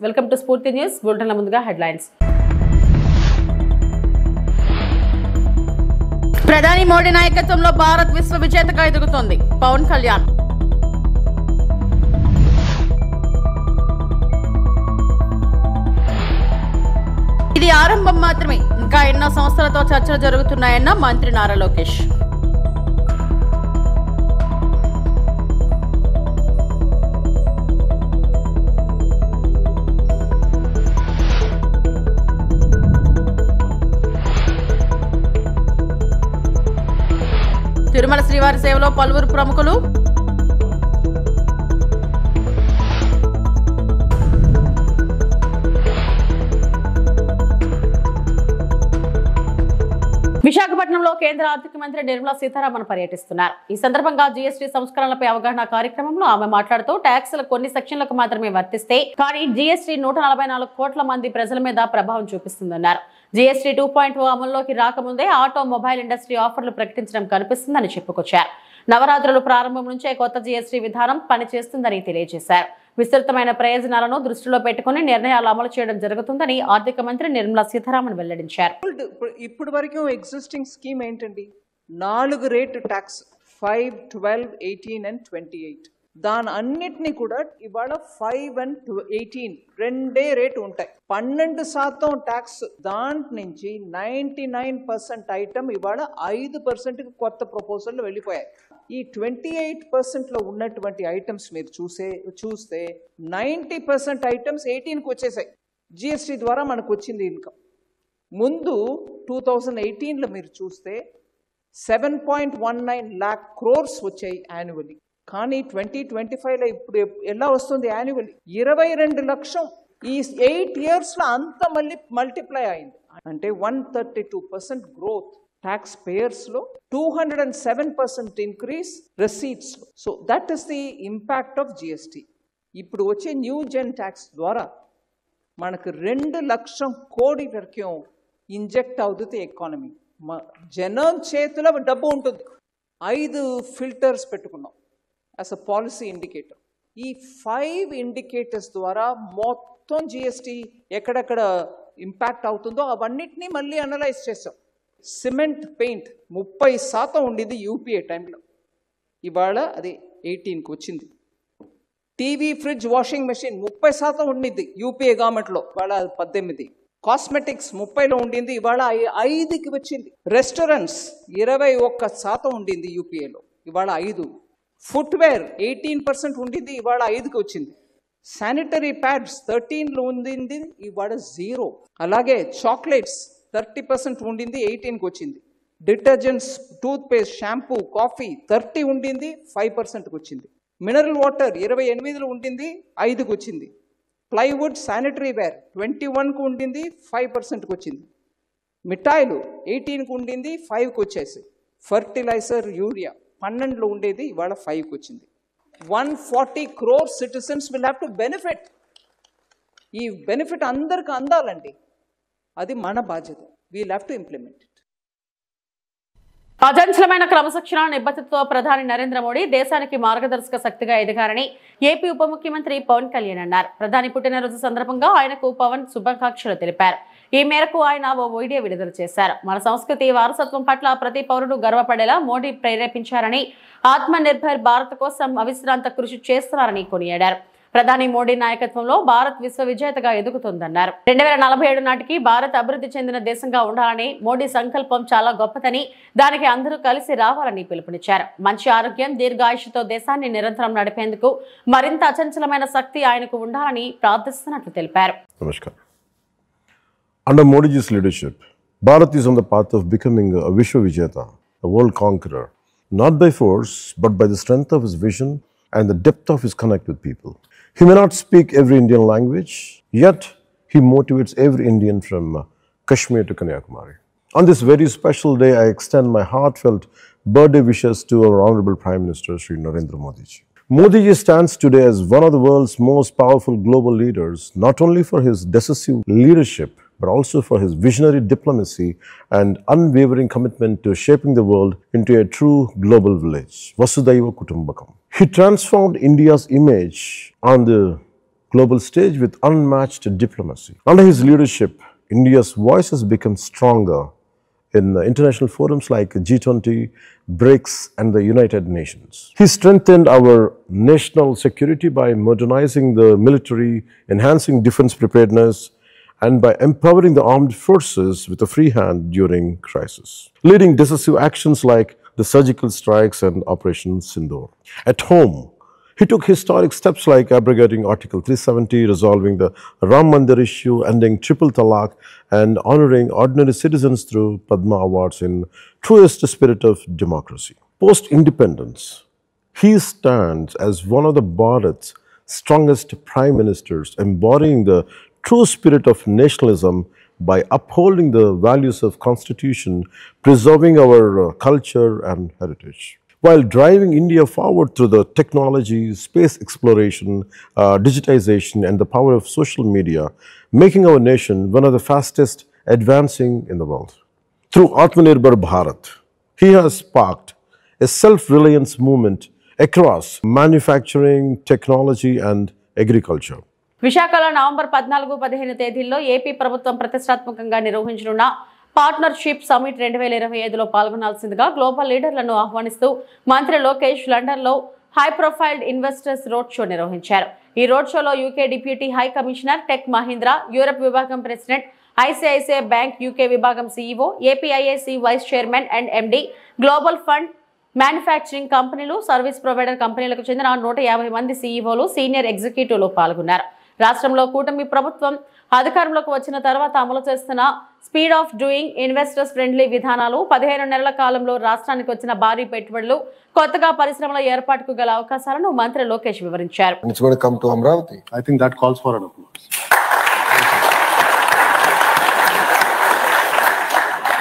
Welcome to స్ఫూర్తి news. బులెటిన్ల ముందుగా headlines. ప్రధాని మోడీ నాయకత్వంలో భారత్ విశ్వ విజేతగా ఎదుగుతోంది. పవన్ కళ్యాణ్. ఇది ఆరంభం మాత్రమే, ఇంకా ఎన్నో సంస్థలతో చర్చలు జరుగుతున్నాయన్న మంత్రి నారా లోకేష్. తిరుమల శ్రీవారి సేవలో పలువురు ప్రముఖులు. విశాఖపట్నంలో కేంద్ర ఆర్థిక మంత్రి నిర్మలా సీతారామన్ పర్యటిస్తున్నారు. ఈ సందర్భంగా జీఎస్టీ సంస్కరణలపై అవగాహన కార్యక్రమంలో ఆమె మాట్లాడుతూ ట్యాక్సులు కొన్ని సెక్షన్లకు మాత్రమే వర్తిస్తే కానీ జీఎస్టీ 144 కోట్ల మంది ప్రజల మీద ప్రభావం చూపిస్తుందన్నారు. జీఎస్టీ 2.0 అమల్లోకి రాకముందే ఆటో మొబైల్ ఇండస్ట్రీ ఆఫర్లు ప్రకటించడం కనిపిస్తుందని చెప్పుకొచ్చారు. నవరాత్రులు ప్రారంభం నుంచే కొత్త జీఎస్టీ విధానం పనిచేస్తుందని తెలియజేశారు. విస్తృతమైన ప్రయోజనాలను దృష్టిలో పెట్టుకుని నిర్ణయాలు అమలు చేయడం జరుగుతుందని ఆర్థిక మంత్రి నిర్మలా సీతారామన్ వెల్లడించారు. ఇప్పటి వరకు ఎగ్జిస్టింగ్ స్కీమ్ ఏంటండి? 4 రేటు ట్యాక్స్ 5, 12, 18 and 28. దాని అన్నిటినీ కూడా ఇవాళ 5 and 18 రెండే రేటు ఉంటాయి. 12% ట్యాక్స్. దాంట్ నుంచి 99% ఐటమ్ ఇవాళ 5% కొత్త ప్రపోజల్ వెళ్ళిపోయాయి. ఈ 28% ఉన్నటువంటి ఐటమ్స్ మీరు చూస్తే 90% ఐటమ్స్ 18కి వచ్చేసాయి. జిఎస్టీ ద్వారా మనకు వచ్చింది ఇన్కమ్. ముందు 2018లో మీరు చూస్తే 7.19 lakh crores వచ్చాయి యాన్యువల్లీ. కానీ 2025లో ఇప్పుడు ఎలా వస్తుంది యాన్యువల్లీ? 22 లక్షం. ఈ 8 yearsలో అంత మళ్ళీ మల్టిప్లై అయింది. అంటే 132% గ్రోత్ ట్యాక్స్ పేయర్స్లో, 207% ఇంక్రీస్ రెసీట్స్లో. So that is the impact of GST. ఇప్పుడు వచ్చే న్యూ జెన్ ట్యాక్స్ ద్వారా మనకు 2 లక్షం కోడి వరకు ఇంజెక్ట్ అవుతుంది ఎకానమీ. జనం చేతిలో డబ్బు ఉంటుంది. 5 ఫిల్టర్స్ పెట్టుకున్నాం యాజ్ అ పాలసీ ఇండికేటర్. ఈ 5 ఇండికేటర్స్ ద్వారా మొత్తం జిఎస్టీ ఎక్కడెక్కడ ఇంపాక్ట్ అవుతుందో అవన్నిటినీ మళ్ళీ అనలైజ్ చేసాం. సిమెంట్ పెయింట్ 30% ఉండింది యూపీఏ టైంలో, ఇవాళ అది 18కి వచ్చింది. టీవీ, ఫ్రిడ్జ్, వాషింగ్ మెషిన్ 30% ఉండింది యూపీఏ గవర్నమెంట్లో, ఇవాళ 18. కాస్మెటిక్స్ 30లో ఉండింది, ఇవాళ 5కి వచ్చింది. రెస్టారెంట్స్ 21% ఉండింది యూపీఏలో, ఇవాళ 5. ఫుట్వేర్ 18% ఉండింది, ఇవాళ 5కి వచ్చింది. శానిటరీ ప్యాడ్స్ 13లో ఉండింది, ఇవాళ 0. అలాగే చాక్లెట్స్ 30% ఉండింది, 18కి వచ్చింది. డిటర్జెంట్స్, టూత్పేస్ట్, షాంపూ, కాఫీ 30 ఉండింది, 5%కి వచ్చింది. మినరల్ వాటర్ 28లో ఉండింది, 5కి వచ్చింది. ప్లైవుడ్, శానిటరీ వేర్ 21కు ఉండింది, 5%కి వచ్చింది. మిఠాయిలు 18కి ఉండింది, 5కి వచ్చేసి. ఫర్టిలైజర్, యూరియా 12లో ఉండేది, ఇవాళ 5కి వచ్చింది. 140 crore citizens will have to benefit. ఈ బెనిఫిట్ అందరికి అందాలండి, అది మన బాధ్యత. We'll have to implement it. అచంచలమైన క్రమశిక్షణ నిబద్ధతతో ప్రధాని నరేంద్ర మోడీ దేశానికి మార్గదర్శక శక్తిగా ఎదగారని ఏపీ ఉప ముఖ్యమంత్రి పవన్ కళ్యాణ్ అన్నారు. ప్రధాని పుట్టినరోజు సందర్భంగా ఆయనకు పవన్ శుభాకాంక్షలు తెలిపారు. ఈ మేరకు ఆయన ఓ వీడియో విడుదల చేశారు. మన సంస్కృతి వారసత్వం పట్ల ప్రతి పౌరుడు గర్వపడేలా మోడీ ప్రేరేపించారని, ఆత్మ నిర్భర్ భారత్ కోసం అవిశ్రాంత కృషి చేస్తున్నారని కొనియాడారు. ప్రధాని మోడీ నాయకత్వంలో భారత్ విశ్వ విజేతగా ఎదుగుతుందన్నారు. 2047 నాటికి భారత్ అభివృద్ధి చెందిన దేశంగా ఉండాలని మోడీ సంకల్పం చాలా గొప్పదని, దానికి అందరూ కలిసి రావాలని పిలుపునిచ్చారు. మంచి ఆరోగ్యం, దీర్ఘాయుషుతో దేశాన్ని నిరంతరం నడిపేందుకు మరింత అచంచలమైన శక్తి ఆయనకు ఉండాలని ప్రార్థిస్తున్నట్లు తెలిపారు. నమస్కారం. Under Modi's leadership, Bharat is on the path of becoming a Vishwa Vijeta, a world conqueror, not by force, but by the strength of his vision and the depth of his connect with people. He may not speak every Indian language, yet he motivates every Indian from Kashmir to Kanyakumari. On this very special day, I extend my heartfelt birthday wishes to our Honorable Prime Minister, Shri Narendra Modi ji. Modi ji stands today as one of the world's most powerful global leaders, not only for his decisive leadership, but also for his visionary diplomacy and unwavering commitment to shaping the world into a true global village. Vasudhaiva Kutumbakam. He transformed India's image on the global stage with unmatched diplomacy. Under his leadership, India's voice has become stronger in international forums like G20, BRICS, and the United Nations. He strengthened our national security by modernizing the military, enhancing defense preparedness, and by empowering the armed forces with a free hand during crisis, leading decisive actions like the surgical strikes and Operation Sindoor. At home, he took historic steps like abrogating Article 370, resolving the Ram Mandir issue, ending triple talaq, and honoring ordinary citizens through Padma Awards in truest spirit of democracy. Post-independence, he stands as one of the Bharat's strongest prime ministers, embodying the true spirit of nationalism by upholding the values of Constitution, preserving our culture and heritage, while driving India forward through the technology, space exploration, digitization, and the power of social media, making our nation one of the fastest advancing in the world. Through Atmanirbhar Bharat, he has sparked a self-reliance movement across manufacturing, technology, and agriculture. విశాఖలో November 14-15 తేదీల్లో AP ప్రభుత్వం ప్రతిష్టాత్మకంగా నిర్వహించనున్న partnership summit 2025లో పాల్గొనాల్సిందిగా global లీడర్లను ఆహ్వానిస్తూ మంత్రి లోకేష్ లండన్లో high profiled investors road show నిర్వహించారు. ఈ రోడ్ షోలో UK deputy high commissioner tech Mahindra, Europe విభాగం ప్రెసిడెంట్, ఐసిఐసిఐ బ్యాంక్ యూకే విభాగం CEO, APIIC vice chairman and MD, global fund, manufacturing కంపెనీలు, సర్వీస్ ప్రొవైడర్ కంపెనీలకు చెందిన 150 మంది సీఈఓలు, సీనియర్ ఎగ్జిక్యూటివ్లు పాల్గొన్నారు. రాష్ట్రంలో కూటమి ప్రభుత్వం అధికారంలోకి వచ్చిన తర్వాత అమలు చేస్తున్న speed of doing, investors friendly విధానాలు, 15 నెలల కాలంలో రాష్ట్రానికి వచ్చిన భారీ పెట్టుబడులు, కొత్తగా పరిశ్రమల ఏర్పాటుకు గల అవకాశాలను మంత్రి లోకేష్ వివరించారు. It's going to come to Amravati. I think that calls for an applause.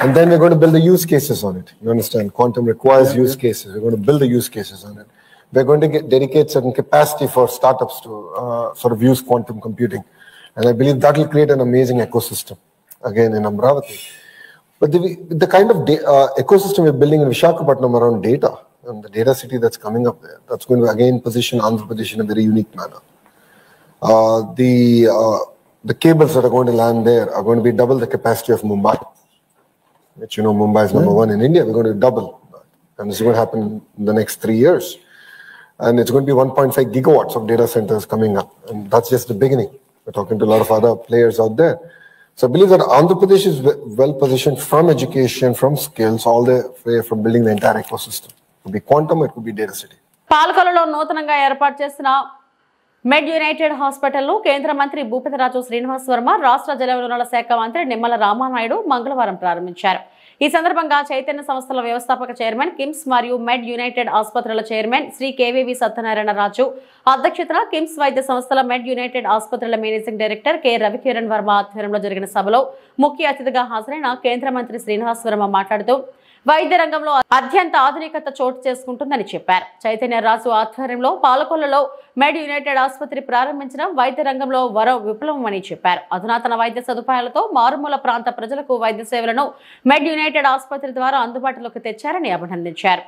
And then we're going to build the use cases on it. You understand? Quantum requires use cases. We're going to build the use cases on it. We're going to dedicate certain capacity for startups to sort of use quantum computing. And I believe that will create an amazing ecosystem, again, in Amravati. But the kind of ecosystem we're building in Visakhapatnam around data, and the data city that's coming up there, that's going to, again, position Andhra Pradesh in a very unique manner. The cables that are going to land there are going to be double the capacity of Mumbai, which, you know, Mumbai is number one in India. We're going to double that. And this is going to happen in the next 3 years. And it's going to be 1.5 gigawatts of data centers coming up. And that's just the beginning. We're talking to a lot of other players out there. So I believe that Andhra Pradesh is well positioned from education, from skills, all the way from building the entire ecosystem. It could be quantum, it could be data city. పాలకొల్లులో నూతనంగా ఏర్పాటు చేసిన మెడ్ United హాస్పిటల్ను కేంద్ర మంత్రి భూపతిరాజు శ్రీనివాస్ వర్మ, రాష్ట్ర జలవనరుల శాఖ మంత్రి నిమ్మల రామానాయుడు మంగళవారం ప్రారంభించారు. ఈ సందర్భంగా చైతన్య సంస్థల వ్యవస్థాపక చైర్మన్, కిమ్స్ మరియు మెడ్ యునైటెడ్ ఆసుపత్రుల చైర్మన్ శ్రీ కేవీవి సత్యనారాయణ రాజు అధ్యక్షతన కిమ్స్ వైద్య సంస్థల మెడ్ యునైటెడ్ ఆసుపత్రుల managing director K Ravikiran Varma ఆధ్వర్యంలో జరిగిన సభలో ముఖ్య అతిథిగా హాజరైన కేంద్ర మంత్రి శ్రీనివాస్ వర్మ మాట్లాడుతూ వైద్య రంగంలో అత్యంత ఆధునికత చోటు చేసుకుంటుందని చెప్పారు. చైతన్య రాజు ఆధ్వర్యంలో పాలకొల్లులో మెడ్ యునైటెడ్ ఆసుపత్రి ప్రారంభించడం వైద్య రంగంలో వరో విప్లవమని చెప్పారు. అధునాతన వైద్య సదుపాయాలతో మారుమూల ప్రాంత ప్రజలకు వైద్య సేవలను మెడ్ యునైటెడ్ ఆసుపత్రి ద్వారా అందుబాటులోకి తెచ్చారని అభినందించారు.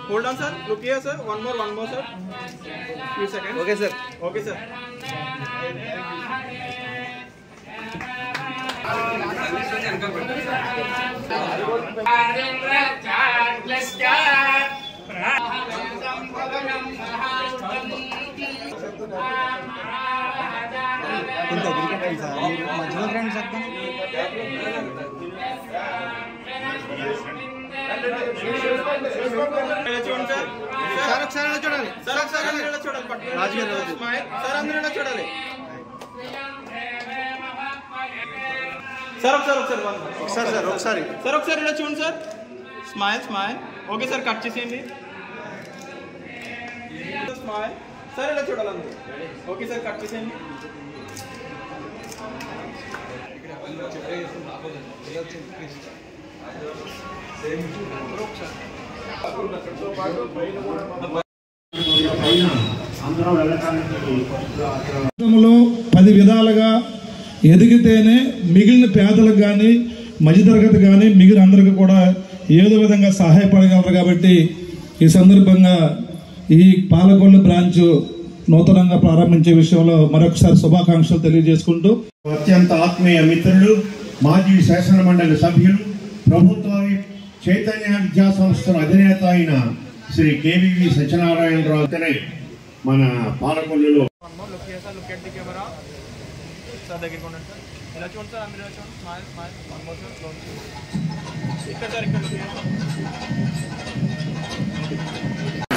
Hold on, sir. Look here, sir. One more, sir. Few seconds. Okay, sir. Okay, sir. Sir, ఒకసారి ఇలా చూడండి sir. Smile. Okay sir, cut చేసేయండి. స్మైల్ సార్ ఇలా చూడాలి ఓకే సార్ కట్ చేసేయండి రాష్ట్రంలో 10 విధాలుగా ఎదిగితేనే మిగిలిన పేదలకు కానీ మధ్యతరగతి కానీ మిగిలిన అందరికీ కూడా ఏదో విధంగా సహాయపడగలరు. కాబట్టి ఈ సందర్భంగా ఈ పాలకొల్లు బ్రాంచ్ నూతనంగా ప్రారంభించే విషయంలో మరొకసారి శుభాకాంక్షలు తెలియజేసుకుంటూ అత్యంత ఆత్మీయ మిత్రులు మాజీ శాసన మండలి సభ్యులు ప్రభుత్వ చైతన్య విద్యా సంస్థల అధినేత అయిన శ్రీ కేవీవి సత్యనారాయణరావు మన పాలకొల్లులో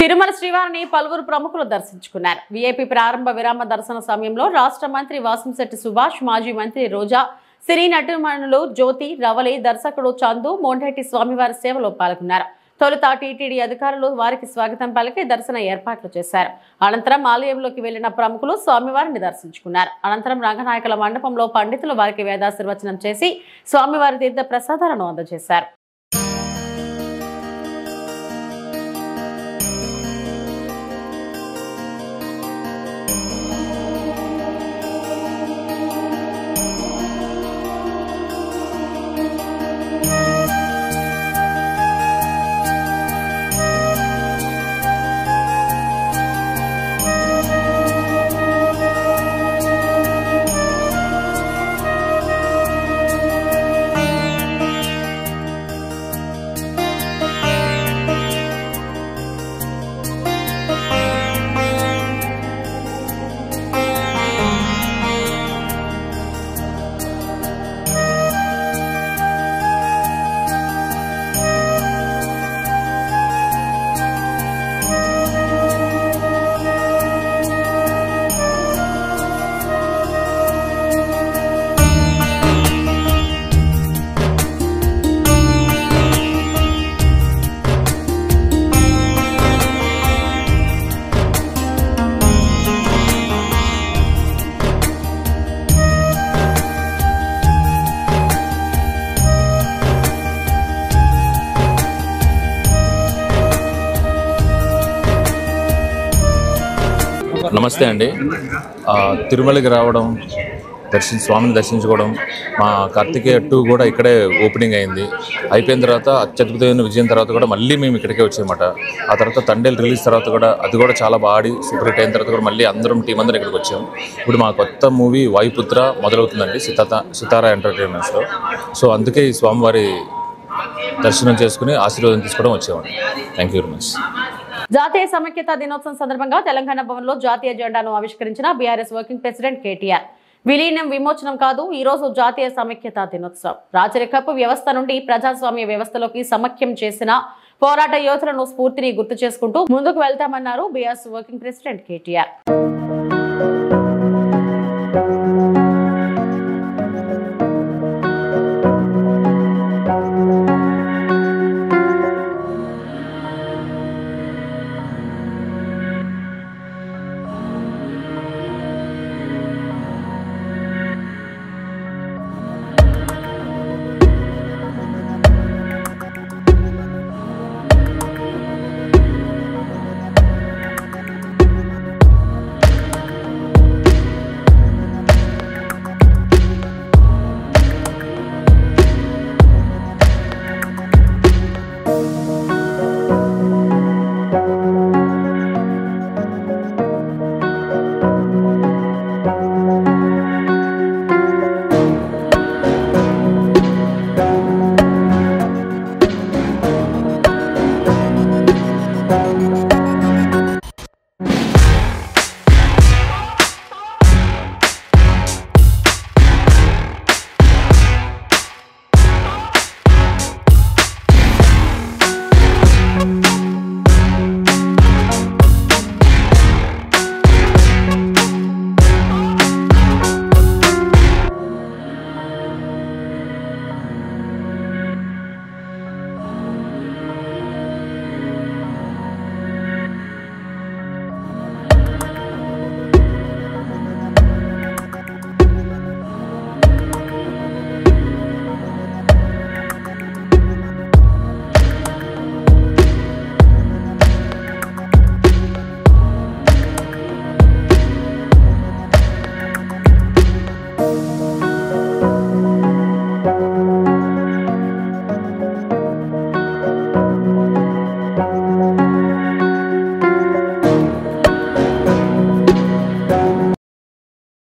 తిరుమల శ్రీవారిని పలువురు ప్రముఖులు దర్శించుకున్నారు. వీఐపీ ప్రారంభ విరామ దర్శన సమయంలో రాష్ట్ర మంత్రి వాసంశెట్టి సుభాష్, మాజీ మంత్రి రోజా, సినీ నటుమణులు జ్యోతి, రవలి, దర్శకుడు చందు, మోండేటి స్వామివారి సేవలో పాల్గొన్నారు. తొలుత టీటీడీ అధికారులు వారికి స్వాగతం పలికి దర్శన ఏర్పాట్లు చేశారు. అనంతరం ఆలయంలోకి వెళ్లిన ప్రముఖులు స్వామివారిని దర్శించుకున్నారు. అనంతరం రంగనాయకుల మండపంలో పండితులు వారికి వేదాశీర్వచనం చేసి స్వామివారి తీర్థ ప్రసాదాలను అందజేశారు. నమస్తే అండి. తిరుమలకి రావడం, స్వామిని దర్శించుకోవడం, మా కార్తికేయ 2 కూడా ఇక్కడే ఓపెనింగ్ అయింది. అయిపోయిన తర్వాత అత్యద్భుతమైన విజయం తర్వాత కూడా మళ్ళీ మేము ఇక్కడికే వచ్చామట. ఆ తర్వాత తండేలు రిలీజ్ తర్వాత కూడా అది కూడా చాలా బాగా సూపర్ హిట్ అయిన తర్వాత కూడా మళ్ళీ అందరం టీం అందరం ఇక్కడికి వచ్చాము. ఇప్పుడు మా కొత్త మూవీ వాయుపుత్ర మొదలవుతుందండి సితారా ఎంటర్టైన్మెంట్స్లో. సో అందుకే ఈ స్వామివారి దర్శనం చేసుకుని ఆశీర్వాదం తీసుకోవడం వచ్చామండి. Thank you very much. జాతీయ సమైక్యతా దినోత్సవం సందర్భంగా తెలంగాణ భవన్లో జాతీయ జెండాను ఆవిష్కరించిన బీఆర్ఎస్ వర్కింగ్ ప్రెసిడెంట్ కేటీఆర్. విలీనం విమోచనం కాదు, ఈ రోజు జాతీయ సమైక్యతా దినోత్సవం. రాచరికపు వ్యవస్థ నుండి ప్రజాస్వామ్య వ్యవస్థలోకి సమైక్యం చేసిన పోరాట యోధులను స్ఫూర్తిని గుర్తు చేసుకుంటూ ముందుకు వెళ్తామన్నారు బీఆర్ఎస్ వర్కింగ్ ప్రెసిడెంట్ కేటీఆర్.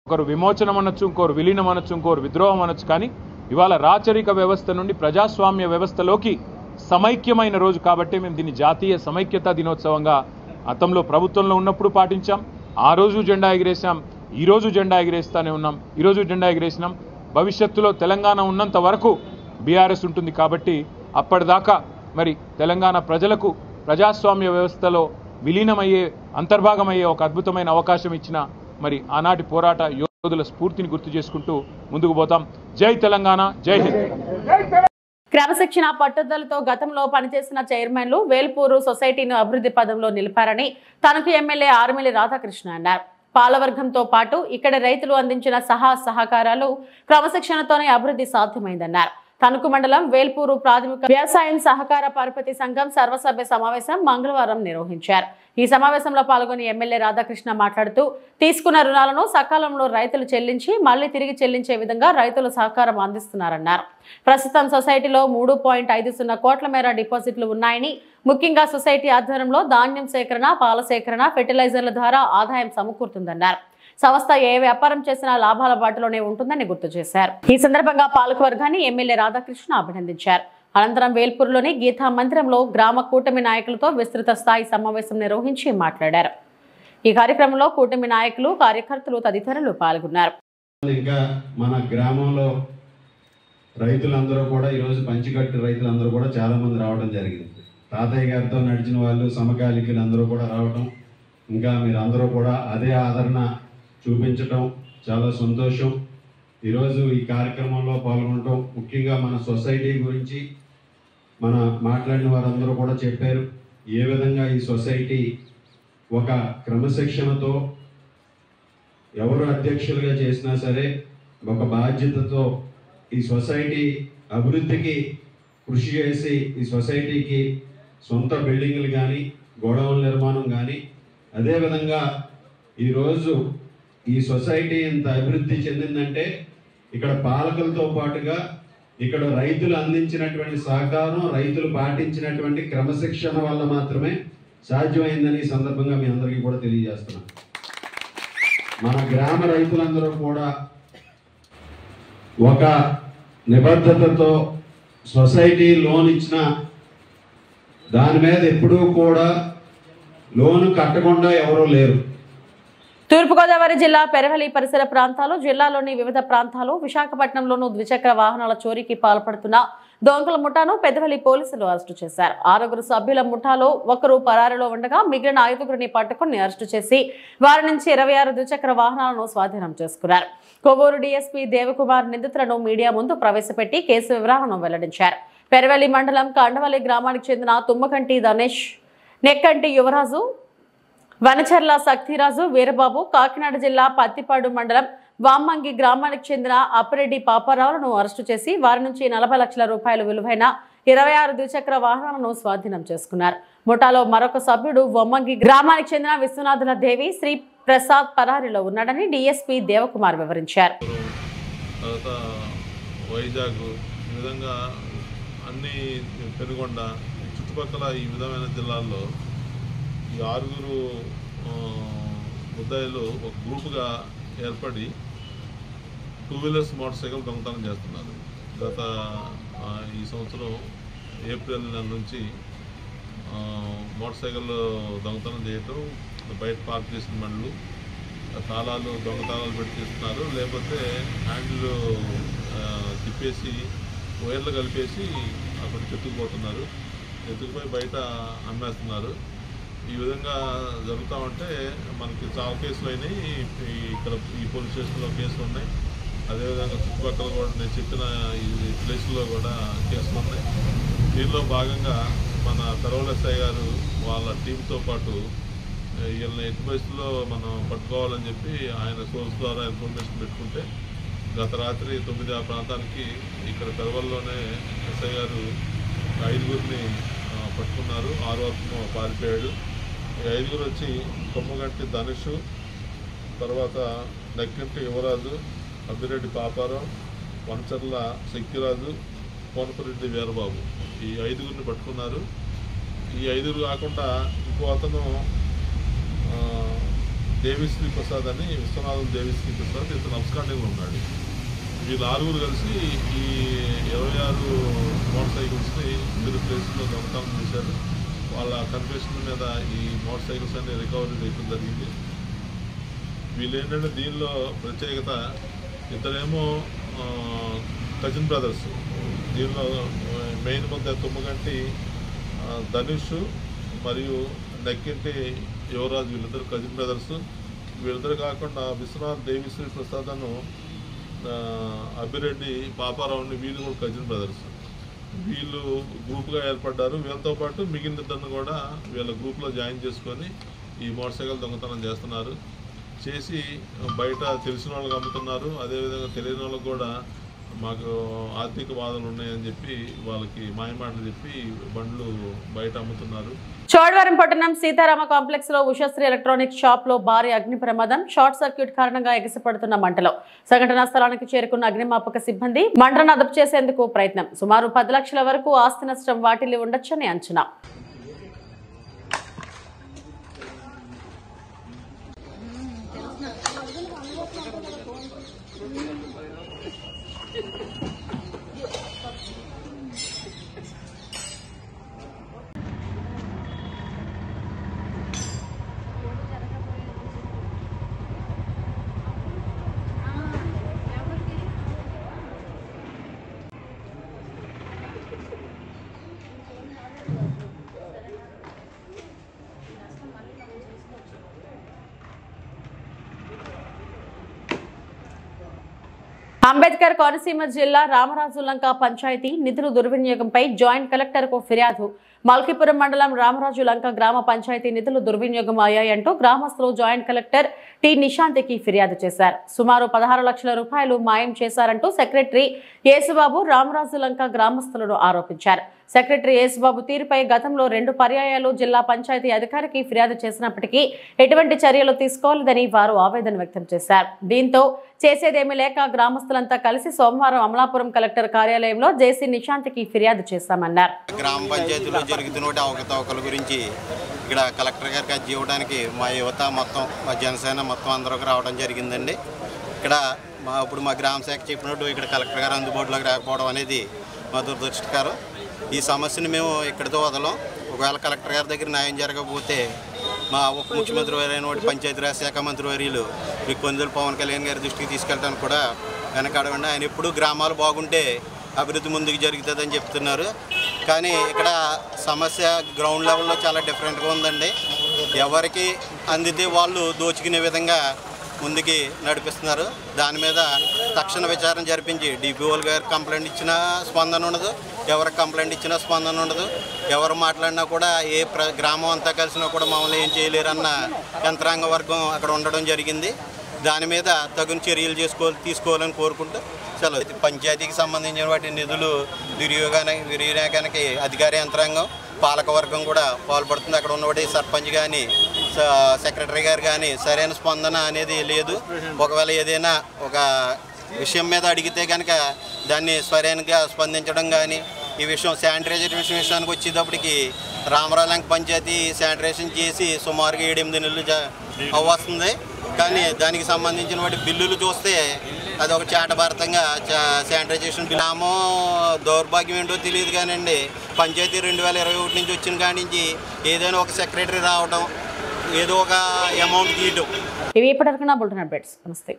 ఒకరు విమోచనం అనొచ్చు, ఇంకోరు విలీనం అనొచ్చు, ఇంకోరు విద్రోహం అనొచ్చు. కానీ ఇవాళ రాచరిక వ్యవస్థ నుండి ప్రజాస్వామ్య వ్యవస్థలోకి సమైక్యమైన రోజు కాబట్టి మేము దీన్ని జాతీయ సమైక్యతా దినోత్సవంగా గతంలో ప్రభుత్వంలో ఉన్నప్పుడు పాటించాం. ఆ రోజు జెండా ఎగిరేసాం, ఈరోజు జెండా ఎగిరేస్తూనే ఉన్నాం, ఈరోజు జెండా ఎగిరేసినాం. భవిష్యత్తులో తెలంగాణ ఉన్నంత వరకు బీఆర్ఎస్ ఉంటుంది కాబట్టి అప్పటిదాకా మరి తెలంగాణ ప్రజలకు ప్రజాస్వామ్య వ్యవస్థలో విలీనమయ్యే, అంతర్భాగమయ్యే ఒక అద్భుతమైన అవకాశం ఇచ్చిన మరి ఆనాటి పోరాట యోధుల స్ఫూర్తిని గుర్తు చేసుకుంటూ ముందుకు పోతాం. జై తెలంగాణ, జై హింద్. క్రమశిక్షణ పట్టుదలతో గతంలో పనిచేసిన చైర్మన్లు వేల్పూరు సొసైటీని అభివృద్ధి పదంలో నిలిపారని తణుకు ఎమ్మెల్యే ఆర్మిల్లి రాధాకృష్ణ అన్నారు. పాలవర్గంతో పాటు ఇక్కడ రైతులు అందించిన సహకారాలు క్రమశిక్షణతోనే అభివృద్ధి సాధ్యమైందన్నారు. తణుకు మండలం వేల్పూరు ప్రాథమిక వ్యవసాయం సహకార పరపతి సంఘం సర్వసభ్య సమావేశం మంగళవారం నిర్వహించారు. ఈ సమావేశంలో పాల్గొని ఎమ్మెల్యే రాధాకృష్ణ మాట్లాడుతూ తీసుకున్న రుణాలను సకాలంలో రైతులు చెల్లించి మళ్లీ తిరిగి చెల్లించే విధంగా రైతులు సహకారం అందిస్తున్నారన్నారు. ప్రస్తుతం సొసైటీలో 3.50 కోట్ల మేర డిపాజిట్లు ఉన్నాయని, ముఖ్యంగా సొసైటీ ఆధ్వర్యంలో ధాన్యం సేకరణ, పాల సేకరణ, ఫెర్టిలైజర్ల ద్వారా ఆదాయం సమకూరుతుందన్నారు. సంస్థ ఏ వ్యాపారం చేసినా లాభాల బాటలోనే ఉంటుందని గుర్తు చేశారు. ఈ సందర్భంగా పాలకవర్గాన్ని ఎమ్మెల్యే రాధాకృష్ణ అభినందించారు. అనంతరం వేల్పూర్లోని గీతా మందిరంలో గ్రామ కూటమి నాయకులతో విస్తృత స్థాయి సమావేశం నిర్వహించి మాట్లాడారు. ఈ కార్యక్రమంలో కూటమి నాయకులు, కార్యకర్తలు తదితరులు పాల్గొన్నారు. ఇంకా మన గ్రామంలో రైతులందరూ కూడా ఈరోజు పంచికట్టు రైతులందరూ కూడా చాలా మంది రావడం జరిగింది. తాతయ్య గారితో నడిచిన వాళ్ళు, సమకాలికులు అందరూ కూడా రావడం, ఇంకా మీరందరూ కూడా అదే ఆదరణ చూపించడం చాలా సంతోషం. ఈరోజు ఈ కార్యక్రమంలో పాల్గొనడం, ముఖ్యంగా మన సొసైటీ గురించి మన మాట్లాడిన వారందరూ కూడా చెప్పారు. ఏ విధంగా ఈ సొసైటీ ఒక క్రమశిక్షణతో ఎవరు అధ్యక్షులుగా చేసినా సరే ఒక బాధ్యతతో ఈ సొసైటీ అభివృద్ధికి కృషి చేసి ఈ సొసైటీకి సొంత బిల్డింగ్లు కానీ, గోడౌన్ నిర్మాణం కానీ, అదేవిధంగా ఈరోజు ఈ సొసైటీ ఇంత అభివృద్ధి చెందిందంటే ఇక్కడ పాలకులతో పాటుగా ఇక్కడ రైతులు అందించినటువంటి సహకారం, రైతులు పాటించినటువంటి క్రమశిక్షణ వల్ల మాత్రమే సాధ్యమైందని ఈ సందర్భంగా మీ అందరికీ కూడా తెలియజేస్తున్నాను. మన గ్రామ రైతులందరూ కూడా ఒక నిబద్ధతతో సొసైటీ లోన్ ఇచ్చిన దాని మీద ఎప్పుడూ కూడా లోను కట్టకుండా ఎవరూ లేరు. తూర్పుగోదావరి జిల్లా పెరవలి పరిసర ప్రాంతాలు, జిల్లాలోని వివిధ ప్రాంతాలు, విశాఖపట్నంలోనూ ద్విచక్ర వాహనాల చోరీకి పాల్పడుతున్న దొంగల ముఠాను పెద్దవల్లి పోలీసులు అరెస్టు చేశారు. 6 సభ్యుల ముఠాలో ఒకరు పరారీలో ఉండగా మిగిలిన 5గురిని పట్టుకుని అరెస్టు చేసి వారి నుంచి 26 ద్విచక్ర వాహనాలను స్వాధీనం చేసుకున్నారు. కొవ్వూరు డీఎస్పీ దేవకుమార్ నిందితులను మీడియా ముందు ప్రవేశపెట్టి కేసు వివరాలను వెల్లడించారు. పెరవలి మండలం కండవల్లి గ్రామానికి చెందిన తుమ్మకంటి ధనేష్, నెక్కంటి యువరాజు, వనచర్ల శక్తిరాజు, వీరబాబు, కాకినాడ జిల్లా పత్తిపాడు మండలం వామ్మంగి గ్రామానికి చెందిన అప్పిరెడ్డి పాపారావులను అరెస్టు చేసి వారి నుంచి 40 లక్షల రూపాయలు విలువైన 26 ద్విచక్ర వాహనాలను స్వాధీనం చేసుకున్నారు. ముఠాలో మరొక సభ్యుడు వమ్మంగి గ్రామానికి చెందిన విశ్వనాథుల దేవి శ్రీ ప్రసాద్ పరారీలో ఉన్నాడని డీఎస్పీ దేవకుమార్ వివరించారు. వైజాగ్ ఈ విధంగా అన్ని పెనుగొండ చుట్టుపక్కల ఈ విధమైన జిల్లాల్లో ఈ 6 ముద్దాయిలు ఒక గ్రూపుగా ఏర్పడి 2 వీలర్స్ మోటార్ సైకిల్ దొంగతనం చేస్తున్నారు. గత ఈ సంవత్సరం ఏప్రిల్ నెల నుంచి మోటార్ సైకిల్ దొంగతనం చేయటం, బయట పార్క్ చేసిన బండ్లు తాళాలు, దొంగ తాళాలు పెట్టి తీస్తున్నారు. లేకపోతే హ్యాండిల్ తిప్పేసి వైర్లు కలిపేసి అక్కడ ఎత్తుకుపోతున్నారు. ఎత్తుకుపోయి బయట అమ్మేస్తున్నారు. ఈ విధంగా జరుగుతూ ఉంటే మనకి చాలా కేసులు అయినాయి. ఇక్కడ ఈ పోలీస్ స్టేషన్లో కేసులు ఉన్నాయి. అదేవిధంగా చుట్టుపక్కల కూడా నేను చెప్పిన ఈ ప్లేస్లో కూడా కేసులు ఉన్నాయి. దీనిలో భాగంగా మన పెరవలి ఎస్ఐ గారు వాళ్ళ టీంతో పాటు వీళ్ళని ఎట్టి పరిస్థితుల్లో మనం పట్టుకోవాలని చెప్పి ఆయన సోర్స్ ద్వారా ఇన్ఫర్మేషన్ పెట్టుకుంటే గత రాత్రి 9 ఆ ప్రాంతానికి ఇక్కడ పెరవల్లోనే ఎస్ఐ గారు 5గురిని పట్టుకున్నారు. 6 పారిపోయాడు. ఈ 5గురు వచ్చి కొమ్మగంటి ధనుషు, తర్వాత నెక్కంటి యువరాజు, అబ్బిరెడ్డి పాపారావు, వనచర్ల శక్తిరాజు, కోనపరెడ్డి వీరబాబు, ఈ 5గురిని పట్టుకున్నారు. ఈ 5గురు కాకుండా ఇంకో అతను దేవిశ్రీ ప్రసాద్ అని, విశ్వనాథం దేవిశ్రీ ప్రసాద్, ఇతను అబ్స్కాండింగ్లో ఉన్నాడు. వీళ్ళు 6 కలిసి ఈ 26 మోటార్ సైకిల్స్ని వివిధ ప్లేస్లో దొంగతనం చేశారు. వాళ్ళ కన్ఫెషన్ మీద ఈ మోటార్ సైకిల్స్ అన్ని రికవరీ చేయడం జరిగింది. వీళ్ళు ఏంటంటే దీనిలో ప్రత్యేకత, ఇద్దరేమో కజిన్ బ్రదర్స్. దీనిలో మెయిన్ ముద్ద తుమ్మగంటి ధనుష్ మరియు నెక్కింటి యువరాజ్, వీళ్ళిద్దరు కజిన్ బ్రదర్స్. వీళ్ళిద్దరు కాకుండా విశ్వనాథ్ దేవిశ్రీ ప్రసాద్ అను అభిరెడ్డి పాపారావుని, వీళ్ళు కూడా కజిన్ బ్రదర్స్. వీళ్ళు గ్రూప్గా ఏర్పడ్డారు. వీళ్ళతో పాటు మిగిలిన ఇద్దరిని కూడా వీళ్ళ గ్రూప్లో జాయిన్ చేసుకొని ఈ మోటార్ సైకిల్ దొంగతనం చేస్తున్నారు. చేసి బయట తెలిసిన వాళ్ళకి అమ్ముతున్నారు. అదేవిధంగా తెలియని వాళ్ళకి కూడా మాకు ఆర్థిక బాధలు ఉన్నాయని చెప్పి వాళ్ళకి మాయమాటలు చెప్పి బండ్లు బయట అమ్ముతున్నారు. చోడవరం పట్టణం సీతారామ కాంప్లెక్స్ లో ఉషశ్రీ ఎలక్ట్రానిక్ షాప్ లో భారీ అగ్ని ప్రమాదం. షార్ట్ సర్క్యూట్ కారణంగా ఎగసిపడుతున్న మంటలో సంఘటనా స్థలానికి చేరుకున్న అగ్నిమాపక సిబ్బంది మంటను అదుపు చేసేందుకు ప్రయత్నం. సుమారు 10 లక్షల వరకు ఆస్తి నష్టం వాటిల్లి ఉండొచ్చని అంచనా. అంబేద్కర్ కోనసీమ జిల్లా రామరాజులంక పంచాయతీ నిధుల దుర్వినియోగంపై జాయింట్ కలెక్టర్ కు ఫిర్యాదు. మల్కీపురం మండలం రామరాజులంక గ్రామ పంచాయతీ నిధులు దుర్వినియోగం అయ్యాయంటూ గ్రామస్తులు జాయింట్ కలెక్టర్ టి నిశాంతికి ఫిర్యాదు చేశారు. సుమారు 16 లక్షల రూపాయలు మాయం చేశారంటూ సెక్రటరీ యేసుబాబు రామరాజులంక గ్రామస్తులను ఆరోపించారు. సెక్రటరీ యేసుబాబు తీరుపై గతంలో 2 పర్యాయాలు జిల్లా పంచాయతీ అధికారికి ఫిర్యాదు చేసినప్పటికీ ఎటువంటి చర్యలు తీసుకోలేదని వారు ఆవేదన వ్యక్తం చేశారు. దీంతో చేసేదేమీ లేక గ్రామస్తులంతా కలిసి సోమవారం అమలాపురం కలెక్టర్ కార్యాలయంలో జేసీ నిశాంతికి ఫిర్యాదు చేశామన్నారు. గ్రామ పంచాయతీలో జరుగుతున్న అవకతవకల గురించి ఇక్కడ కలెక్టర్ గారికి అర్జీ ఇవ్వడానికి మా యువత మొత్తం, మా జనసేన మొత్తం అందరూ రావడం జరిగిందండి. ఇక్కడ ఇప్పుడు మా గ్రామ శాఖ చెప్పినట్టు ఇక్కడ కలెక్టర్ గారు అందుబాటులోకి రాకపోవడం అనేది మా దురదృష్టకరం. ఈ సమస్యను మేము ఇక్కడితో వదలం. ఒకవేళ కలెక్టర్ గారి దగ్గర న్యాయం జరగకపోతే మా ఉప ముఖ్యమంత్రి వారైన పంచాయతీరాజ్ శాఖ మంత్రి వర్యులు కొందరు పవన్ కళ్యాణ్ గారి దృష్టికి తీసుకెళ్ళడానికి కూడా వెనకాడవండి. ఆయన ఎప్పుడు గ్రామాలు బాగుంటే అభివృద్ధి ముందుకు జరుగుతుందని చెప్తున్నారు. కానీ ఇక్కడ సమస్య గ్రౌండ్ లెవెల్లో చాలా డిఫరెంట్గా ఉందండి. ఎవరికి అందితే వాళ్ళు దోచుకునే విధంగా ముందుకి నడిపిస్తున్నారు. దాని మీద తక్షణ విచారణ జరిపించి డిపిఓ గారు కంప్లైంట్ ఇచ్చినా స్పందన ఉండదు, ఎవరికి కంప్లైంట్ ఇచ్చినా స్పందన ఉండదు. ఎవరు మాట్లాడినా కూడా ఏ గ్రామం అంతా కలిసినా కూడా మమ్మల్ని ఏం చేయలేరన్న యంత్రాంగ వర్గం అక్కడ ఉండడం జరిగింది. దాని మీద తగిన చర్యలు తీసుకోవాలని కోరుకుంటూ సెలవు. పంచాయతీకి సంబంధించిన వాటి నిధులు వినియోగానికి అధికార యంత్రాంగం, పాలకవర్గం కూడా పాల్పడుతుంది. అక్కడ ఉన్నవాటి సర్పంచ్ కానీ సెక్రటరీ గారు కానీ సరైన స్పందన అనేది లేదు. ఒకవేళ ఏదైనా ఒక విషయం మీద అడిగితే కనుక దాన్ని సరైనగా స్పందించడం కానీ, ఈ విషయం శానిటైజేషన్ విషయానికి వచ్చేటప్పటికి రామరాజులంక పంచాయతీ శానిటైజేషన్ చేసి సుమారుగా 7-8 నెలలు అవ్వస్తుంది. కానీ దానికి సంబంధించిన వాటి బిల్లులు చూస్తే అది ఒక చాటభారతంగా శానిటైజేషన్ గ్రామం దౌర్భాగ్యం ఏంటో తెలియదు కానండి. పంచాయతీ 2021 నుంచి వచ్చిన కాడి నుంచి ఏదైనా ఒక సెక్రటరీ రావడం, ఏదో ఒక అమౌంట్ తీయటం. ఇవి ఇప్పటివరకు నా బులెటిన్ అప్డేట్స్. నమస్తే.